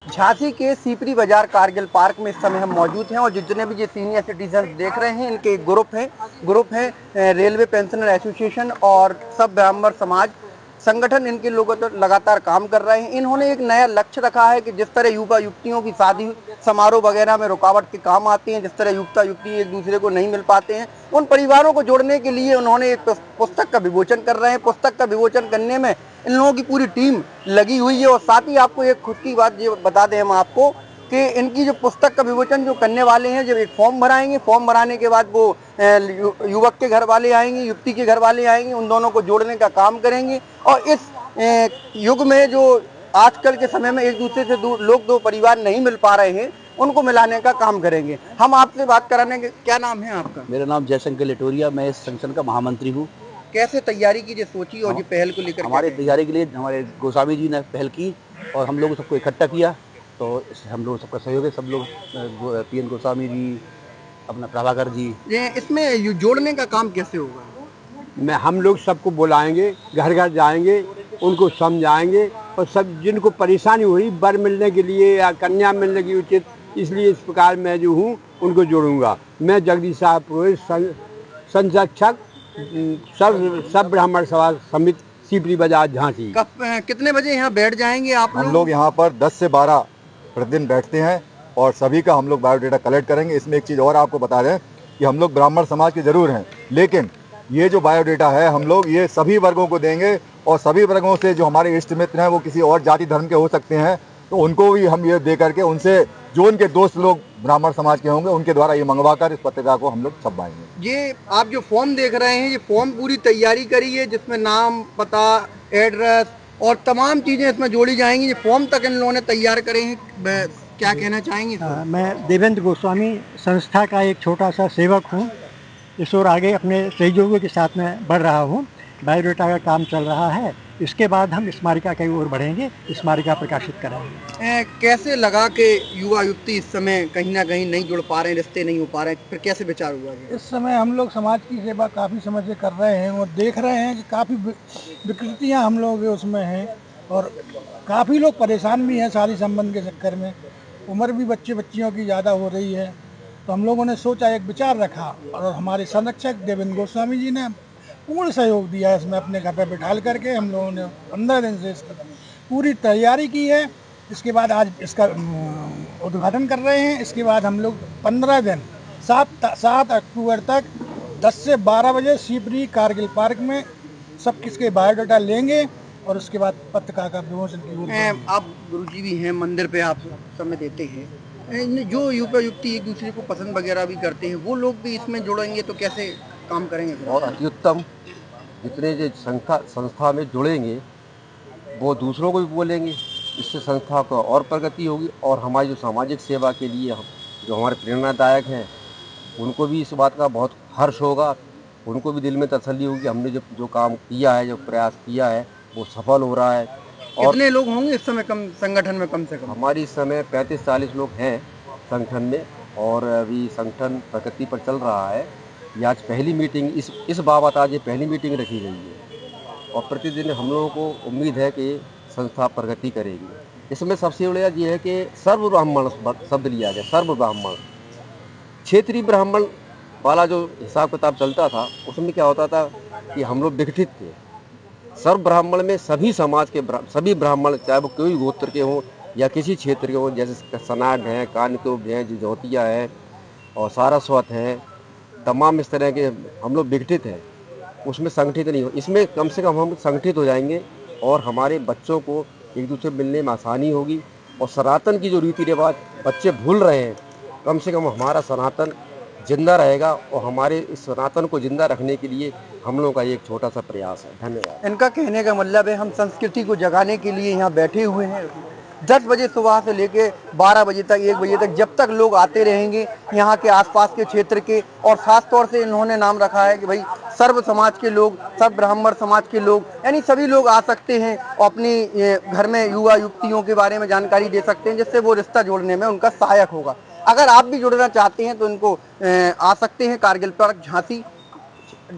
झांसी के सीपरी बाजार कारगिल पार्क में इस समय हम मौजूद हैं और जितने भी ये सीनियर सिटीजन देख रहे हैं इनके एक ग्रुप है रेलवे पेंशनर एसोसिएशन और सब ब्राह्मण समाज संगठन इनके लोगों तो लगातार काम कर रहे हैं। इन्होंने एक नया लक्ष्य रखा है कि जिस तरह युवा युवतियों की शादी समारोह वगैरह में रुकावट के काम आती हैं, जिस तरह युवता युवती एक दूसरे को नहीं मिल पाते हैं, उन परिवारों को जोड़ने के लिए उन्होंने एक पुस्तक का विमोचन कर रहे हैं। पुस्तक का विमोचन करने में इन लोगों की पूरी टीम लगी हुई है और साथ ही आपको एक खुद की बात ये बता दें हम आपको कि इनकी जो पुस्तक का विमोचन जो करने वाले हैं, जब एक फॉर्म भराएंगे, फॉर्म भराने के बाद वो युवक के घर वाले आएंगे, युवती के घर वाले आएंगे, उन दोनों को जोड़ने का काम करेंगे और इस युग में जो आजकल के समय में एक दूसरे से दो परिवार नहीं मिल पा रहे हैं उनको मिलाने का काम करेंगे। हम आपसे बात कराने के, क्या नाम है आपका? मेरा नाम जयशंकर लेटोरिया, मैं इस संगठन का महामंत्री हूँ। कैसे तैयारी की, सोची और ये पहल को लेकर? हमारे तैयारी के लिए हमारे गोस्वामी जी ने पहल की और हम लोग सबको इकट्ठा किया, तो हम लोग सबका सहयोग है। सब लोग पीएन गोस्वामी जी, अपना प्रभाकर जी। इसमें जोड़ने का काम कैसे होगा? हम लोग सबको बुलाएंगे, घर घर जाएंगे, उनको समझाएंगे और सब जिनको परेशानी हुई वर मिलने के लिए या कन्या मिलने की उचित, इसलिए इस प्रकार मैं जो हूँ उनको जोड़ूंगा। मैं जगदीश साहब पुरोहित, संरक्षक सब ब्राह्मण सभा समिति सीपरी बाजार झांसी। कितने बजे यहाँ बैठ जाएंगे आप लोग? हम लोग यहाँ पर 10 से 12 प्रतिदिन बैठते हैं और सभी का हम लोग बायोडेटा कलेक्ट करेंगे। इसमें एक चीज़ और आपको बता दें कि हम लोग ब्राह्मण समाज के ज़रूर हैं, लेकिन ये जो बायोडेटा है हम लोग ये सभी वर्गों को देंगे और सभी वर्गों से जो हमारे इष्ट मित्र हैं वो किसी और जाति धर्म के हो सकते हैं, तो उनको भी हम ये दे करके उनसे जो उनके दोस्त लोग ब्राह्मण समाज के होंगे उनके द्वारा ये मंगवा कर इस पत्रिका को हम लोग छपवाएंगे। ये आप जो फॉर्म देख रहे हैं, ये फॉर्म पूरी तैयारी करी है जिसमें नाम, पता, एड्रेस और तमाम चीजें इसमें जोड़ी जाएंगी। ये फॉर्म तक इन लोगों ने तैयार करे हैं। क्या कहना चाहेंगे? मैं देवेंद्र गोस्वामी संस्था का एक छोटा सा सेवक हूँ। इस ओर आगे अपने सहयोगियों के साथ में बढ़ रहा हूँ। बायोडेटा का काम चल रहा है, इसके बाद हम स्मारिका की ओर बढ़ेंगे, स्मारिका प्रकाशित करेंगे। कैसे लगा कि युवा युवती इस समय कहीं ना कहीं नहीं जुड़ पा रहे हैं, रिश्ते नहीं हो पा रहे हैं, फिर कैसे विचार हुआ? इस समय हम लोग समाज की सेवा काफ़ी समय से कर रहे हैं और देख रहे हैं कि काफ़ी विकृतियाँ हम लोग उसमें हैं और काफ़ी लोग परेशान भी हैं शादी संबंध के चक्कर में। उम्र भी बच्चियों की ज़्यादा हो रही है, तो हम लोगों ने सोचा, एक विचार रखा और हमारे संरक्षक देवेंद्र गोस्वामी जी ने पूर्ण सहयोग दिया है। इसमें अपने घर पर बिठाल करके हम लोगों ने 15 दिन से इसकी पूरी तैयारी की है। इसके बाद आज इसका उद्घाटन कर रहे हैं। इसके बाद हम लोग 15 दिन 7 अक्टूबर तक 10 से 12 बजे सीपरी कारगिल पार्क में सब किसके बायोडाटा लेंगे और उसके बाद पत्रिका का विमोचन की। आप गुरुजी भी हैं, मंदिर पे आप समय देते हैं। जो युवा युवती एक दूसरे को पसंद वगैरह भी करते हैं, वो लोग भी इसमें जुड़ेंगे तो कैसे काम करेंगे? और अति उत्तम, जितने जो संस्था में जुड़ेंगे वो दूसरों को भी बोलेंगे, इससे संस्था को और प्रगति होगी और हमारी जो सामाजिक सेवा के लिए जो हमारे प्रेरणादायक हैं उनको भी इस बात का बहुत हर्ष होगा। उनको भी दिल में तसल्ली होगी कि हमने जो काम किया है, जो प्रयास किया है वो सफल हो रहा है। और कितने लोग होंगे इस समय कम संगठन में? कम से कम हमारी इस समय 35-40 लोग हैं संगठन में और अभी संगठन प्रगति पर चल रहा है। ये आज पहली मीटिंग इस बाबत आज ये पहली मीटिंग रखी गई है और प्रतिदिन हम लोगों को उम्मीद है कि संस्था प्रगति करेगी। इसमें सबसे बड़ी बात ये है कि सर्व ब्राह्मण शब्द लिया गया। सर्व ब्राह्मण, क्षेत्रीय ब्राह्मण वाला जो हिसाब किताब चलता था उसमें क्या होता था कि हम लोग विघटित थे। सर्व ब्राह्मण में सभी समाज के सभी ब्राह्मण, चाहे वो कोई गोत्र के हों या किसी क्षेत्र के हों, जैसे सनाड हैं, कानकुब हैं, जिजौतिया हैं और सारस्वत हैं, तमाम इस तरह के हम लोग विघटित हैं, उसमें संगठित नहीं हो। इसमें कम से कम हम संगठित हो जाएंगे और हमारे बच्चों को एक दूसरे मिलने में आसानी होगी और सनातन की जो रीति रिवाज बच्चे भूल रहे हैं, कम से कम हमारा सनातन जिंदा रहेगा और हमारे इस सनातन को जिंदा रखने के लिए हम लोगों का एक छोटा सा प्रयास है। धन्यवाद। इनका कहने का मतलब है हम संस्कृति को जगाने के लिए यहाँ बैठे हुए हैं। 10 बजे सुबह से लेके 12 बजे तक, 1 बजे तक, जब तक लोग आते रहेंगे यहाँ के आसपास के क्षेत्र के, और खास तौर से इन्होंने नाम रखा है कि भाई सर्व समाज के लोग, सब ब्राह्मण समाज के लोग, यानी सभी लोग आ सकते हैं और अपनी घर में युवा युवतियों के बारे में जानकारी दे सकते हैं, जिससे वो रिश्ता जोड़ने में उनका सहायक होगा। अगर आप भी जुड़ना चाहते हैं तो इनको आ सकते हैं कारगिल पार्क झांसी।